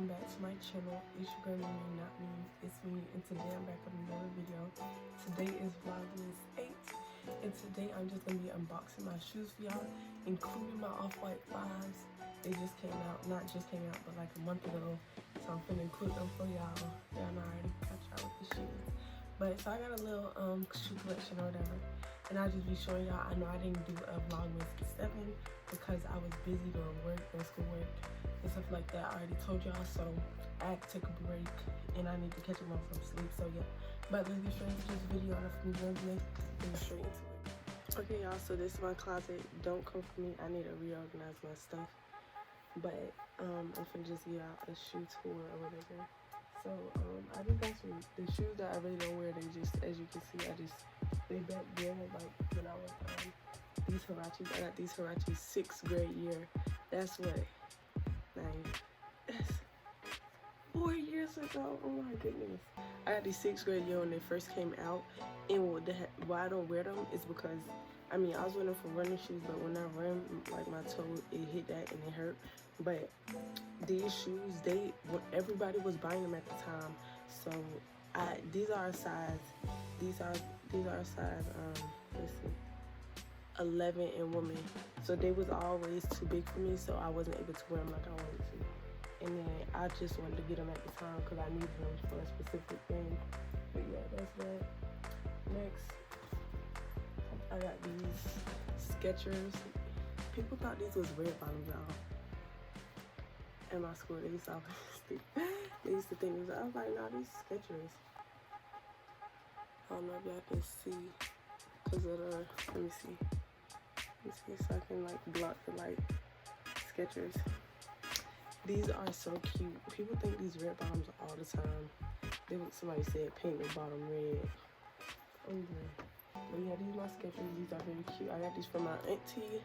welcome back to my channel. It's your girl, not me, it's me, and today I'm back with another video. Today is Vlogmas 8, and today I'm just gonna be unboxing my shoes for y'all, including my off-white 5's. They just came out, not just came out, but like a month ago, so I'm finna include them for y'all. Y'all know I already got y'all with the shoes. But so I got a little shoe collection or whatever, and I'll just be showing y'all. I know I didn't do a Vlogmas 7 because I was busy doing work and schoolwork and stuff like that. I already told y'all, so I had to take a break and I need to catch up on some sleep. So yeah, but let's get straight into this video. Enough of me rambling and get straight into it. Okay, y'all, so this is my closet. Don't come for me, I need to reorganize my stuff. But I'm finna just give y'all a shoe tour or whatever. So I just got the shoes that I really don't wear. They just, as you can see, they back there like when I was these Hirachis. I got these Hirachis 6th grade year. That's what, that's 4 years ago. Oh my goodness. I got these 6th grade year when they first came out, and why I don't wear them is because I mean I was wearing them for running shoes, but when I ran, like my toe, it hit that and it hurt. But these shoes, everybody was buying them at the time, so these are a size. These are a size. Let's see, 11 in women. So they was always too big for me, so I wasn't able to wear them like I wanted to. And then I just wanted to get them at the time because I needed them for a specific thing. But yeah, that's that. Next, I got these Skechers. People thought these was red bottoms, y'all. In my school, they used to think it was. I was like, nah, these Skechers. I don't know if y'all can see because of the. Let me see. Let me see so I can like block the light. Skechers. These are so cute. People think these red bottoms all the time. Somebody said paint the bottom red. Oh yeah. But yeah, these are my Skechers. These are very cute. I got these from my auntie.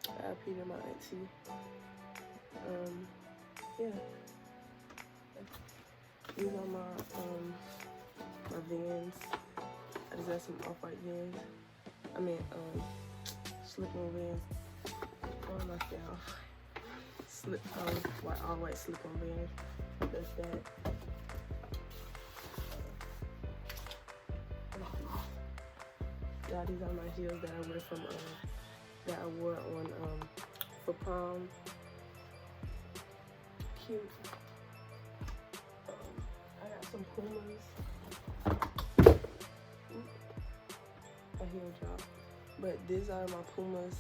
I Peter, my auntie. Yeah. These are my Vans. I just got some off-white Vans. I mean, slip-on Vans. What am I saying? All white slip-on Vans. That's that. Yeah, these are my heels that I wear from that I wore on for prom. Cute. I got some Pumas. I hear y'all. But these are my Pumas.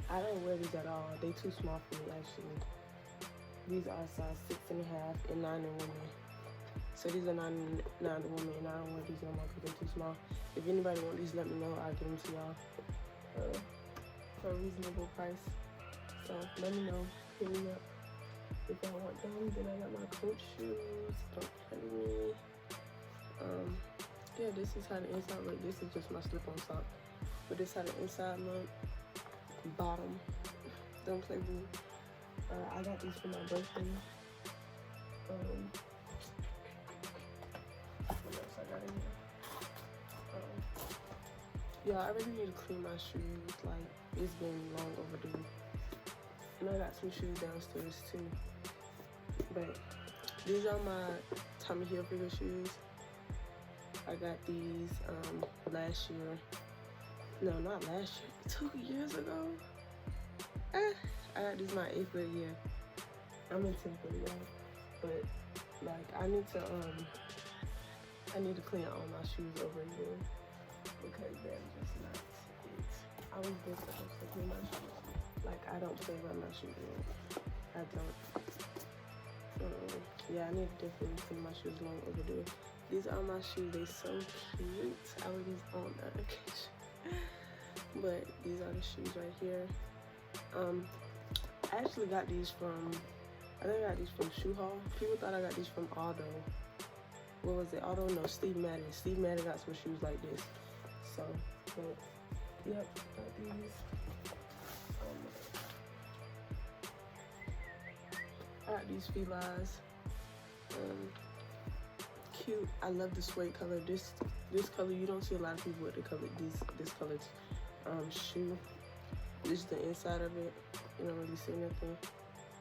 I don't wear these at all. They too small for me actually. These are size 6.5 and 9 in women. So these are 9 in women, and I don't wear these no more because they're too small. If anybody want these, let me know. I'll give them to y'all for a reasonable price. So let me know. Hit me up if I want them. Then I got my Coach shoes. Don't play me. Yeah, this is how the inside look. This is just my slip-on sock, but this is how the inside look. Bottom. Don't play with me. I got these for my birthday. What else I got in here? Yeah, I really need to clean my shoes. Like, it's been long overdue. And I got some shoes downstairs too. But these are my Tommy Hilfiger shoes. I got these last year. No, not last year. 2 years ago. I got these my 8th grade year. I'm in 10th grade, y'all. But like I need to clean all my shoes over again because they're just not it. I was just supposed to clean my shoes. Like I don't play by my shoes. I don't. Yeah, I need to definitely clean my shoes. Long overdue. These are my shoes. They so cute. I wear these on occasion. But these are the shoes right here. I actually got these from, I think I got these from Shoe Hall. People thought I got these from Aldo. What was it? Aldo? No, Steve Madden. Steve Madden got some shoes like this. So, but, yep, got these. I got these Felines. Cute. I love the suede color. This color, you don't see a lot of people with the color, this colored shoe. This is the inside of it. You don't really see nothing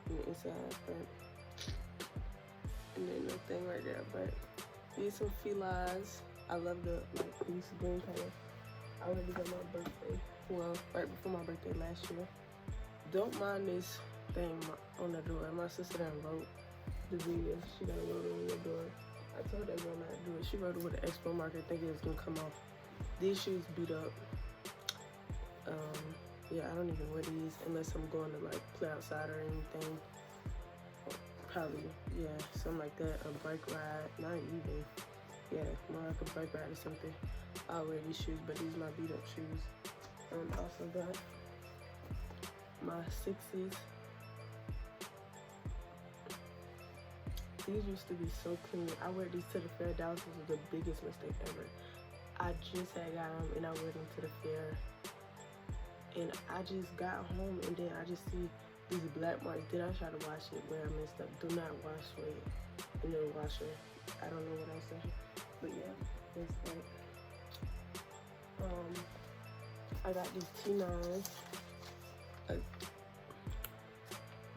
on the inside, but and then the thing right there. But these some 5’s. I love the these green color. I already got my birthday. Well, right before my birthday last year. Don't mind this thing on the door. My sister done wrote the video. She done wrote it on the door. I told that girl not to do it. She wrote it with an expo marker thinking it was gonna come off. These shoes beat up. Yeah, I don't even wear these unless I'm going to like play outside or anything. Probably, yeah, something like that. A bike ride, not even. Yeah, more like a bike ride or something. I'll wear these shoes, but these are my beat up shoes. Also got my 6’s. These used to be so clean. I wear these to the fair. That was the biggest mistake ever. I just had got them and I wore them to the fair. And I just got home and then I just see these black marks. Did I try to wash it where I messed up? Do not wash it in the washer. I don't know what I said. But yeah, it's like, I got these T9s.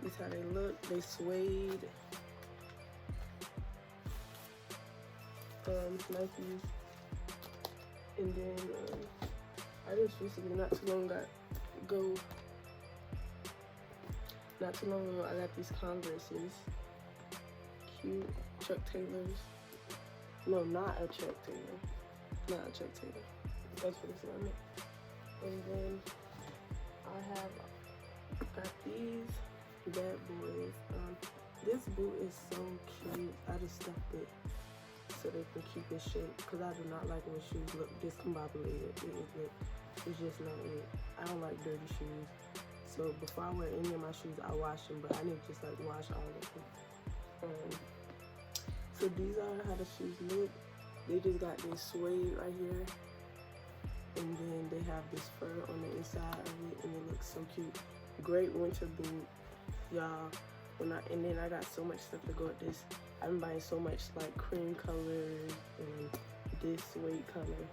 This is how they look. They suede. Nikes. And then I just recently, not too long ago, I got these Converses. Cute Chuck Taylors. No, not a Chuck Taylor. Not a Chuck Taylor. That's what it's on it. And then I have got these bad boys. This boot is so cute. I just stuffed it so they can keep it shape, because I do not like when shoes look discombobulated. It's just not it. I don't like dirty shoes. So before I wear any of my shoes, I wash them, but I need to just like wash all of them. So these are how the shoes look. They just got this suede right here, and then they have this fur on the inside of it, and it looks so cute. Great winter boot, y'all. And then I got so much stuff to go with this. I've been buying so much like cream colors and this suede color.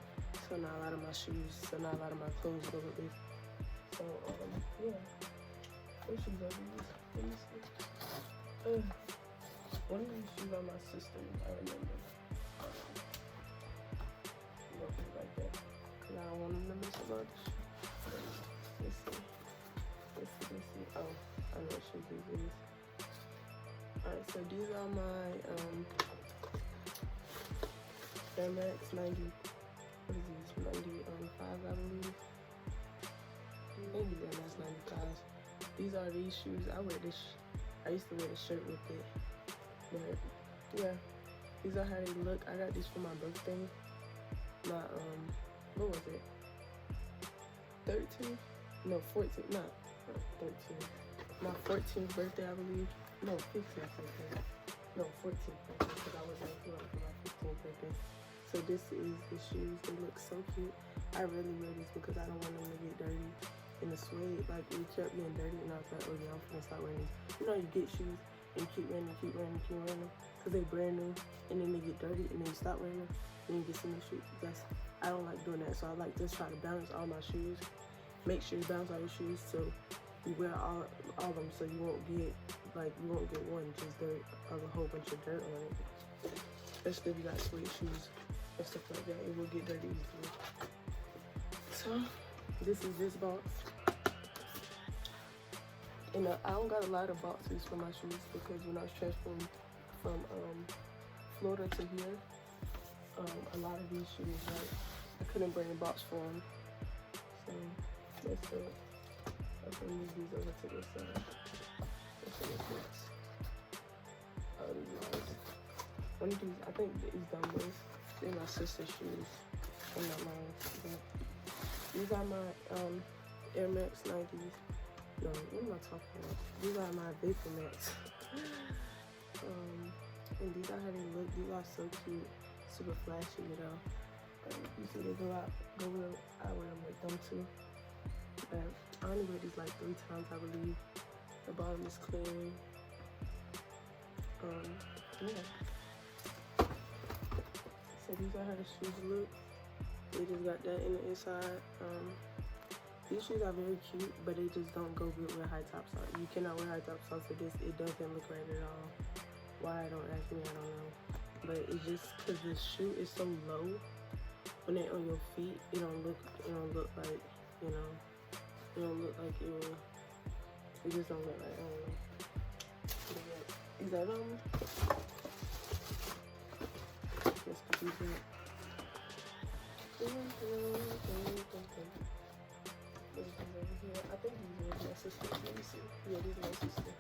So now a lot of my shoes, so now a lot of my clothes go with this. So yeah. What shoes are these? Let me see. One of these shoes are my sister's, I remember. Like that. Cause I don't want them to miss a bunch. Let's see. Oh, I know what shoes these is. Alright, so these are my Air Max 90. What is these? 95, I believe. Maybe Air Max 95s. These are these shoes. I wear this. I used to wear the shirt with it. But yeah, these are how they look. I got these for my birthday. My what was it? 13? No, 14. Not 13. My 14th birthday, I believe. No, 15th birthday. No, 14th birthday, because I was in Florida for my 15th birthday. So this is the shoes. They look so cute. I really wear these because I don't want them to get dirty. And the suede, like, it kept getting dirty, and I was like, oh yeah, I'm gonna start wearing these. You know, you get shoes and keep wearing them, because they brand new, and then they get dirty, and then you stop wearing them, and then you get some new shoes. I don't like doing that, so I like just try to balance all my shoes. Make sure you balance all your shoes so you wear all of them, so you won't get one just dirt, a whole bunch of dirt on it. Especially if you got suede shoes and stuff like that, it will get dirty easily. So this is this box. And I don't got a lot of boxes for my shoes because when I was transferring from Florida to here, a lot of these shoes, like, I couldn't bring a box for them. So that's it. I can move these over to this side. One of these, I think these dumbbells, they're my sister's shoes, and not mine. But these are my Air Max 90s. No, what am I talking about? These are my Vapor Max. And these are how they look. These are so cute, super flashy, you know. You see they go out, I wear them with them too. But I only wear these like 3 times, I believe. The bottom is clear. Yeah. So these are how the shoes look. They just got that in the inside. These shoes are very cute, but they just don't go good with high top socks. You cannot wear high top socks with this. It doesn't look right at all. Why, don't ask me, I don't know. But it's just because the shoe is so low, when they're on your feet, it don't look like, you know, it don't look like it will, it just don't look like, I don't know. But yeah, is that let's put these in. I think these are my sister. Let me see. Yeah, these are my sister.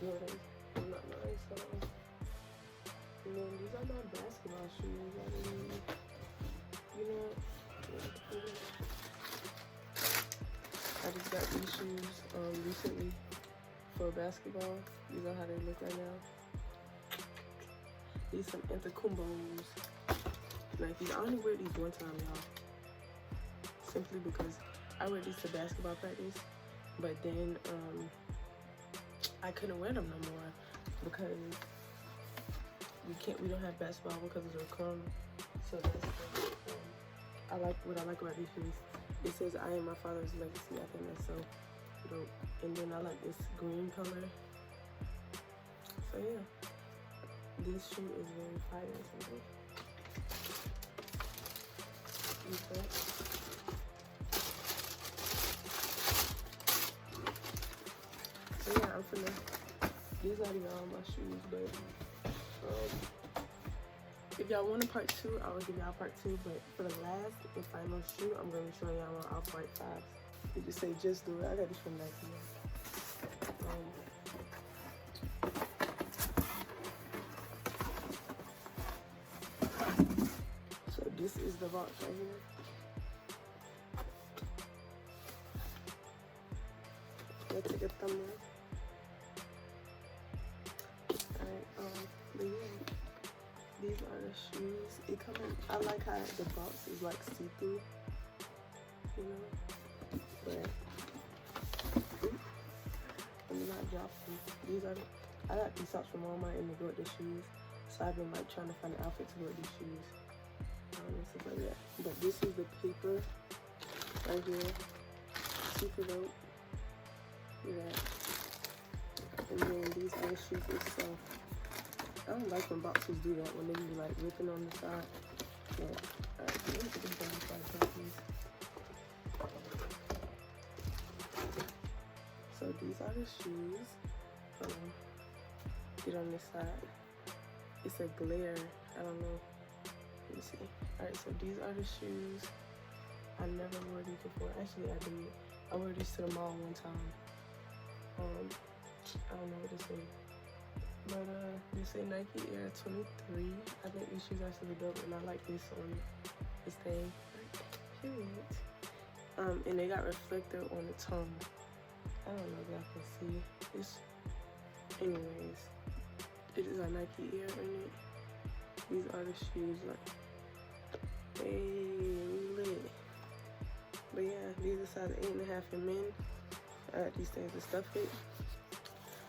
Jordans. They're not nice. And then these are my basketball shoes. I mean, you know, I just got these shoes recently for basketball. These are how they look right now. These some Antetokounmpos. Nikes. I only wear these one time, y'all. Simply because I wear these to basketball practice, but then I couldn't wear them no more because we don't have basketball because of the corona. So that's what I like about these shoes. It says I am my father's legacy. I think that's so dope. And then I like this green color. So yeah, this shoe is very fire. So yeah, I'm finna, these are all my shoes, but if y'all want a part 2, I will give y'all part 2, but for the last and final shoe, I'm going to be showing y'all my Off-White 5's. You just say, just do it. I got this from Nike. So this is the box right here. Let's take a thumbnail. Alright, but yeah, these are the shoes. It come in, I like how the box is like see-through, you know, but let me not drop them. These are I got these socks from Walmart and they go with the shoes, so I've been like trying to find an outfit to go with these shoes. Like that. But this is the paper right here, super dope. Look at that. And then these other shoes itself. I don't like when boxes do that, when they be like ripping on the side. But, alright, let me put this down so I can please. So these are the shoes. Get on this side. It's a glare. I don't know. Let me see. Alright, so these are the shoes. I never wore these before. Actually, I did. I wore these to the mall one time. I don't know what to say. But they say Nike Air 23. I think these shoes are super dope, and I like this on this thing. Cute. And they got reflector on the tongue. I don't know if y'all can see. Anyways, it is a Nike Air in it. These are the shoes, like, hey, we lit. But yeah, these are size 8.5 in men. I got these things to stuff it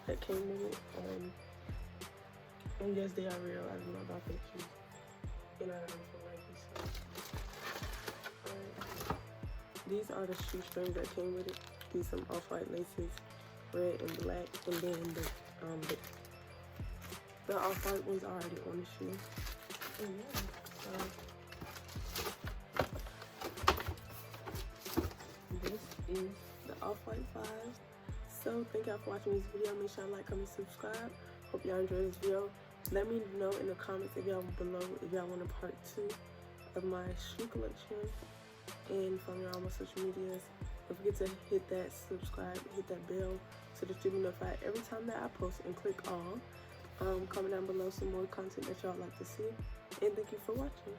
that came with it. And yes, they are real. I don't know about fake shoes. And I got them from Nike. So. These are the shoestrings that came with it. These some off-white laces, red and black, and then the off-white ones are already on the shoe. And yeah, this is the Off-White 5's. So thank y'all for watching this video. Make sure y'all like, comment, subscribe. Hope y'all enjoyed this video. Let me know in the comments if y'all want a part 2 of my shoe collection, and follow me on my social medias. Don't forget to hit that subscribe, hit that bell so that you'll be notified every time that I post, and click all. Comment down below some more content that y'all like to see, and thank you for watching.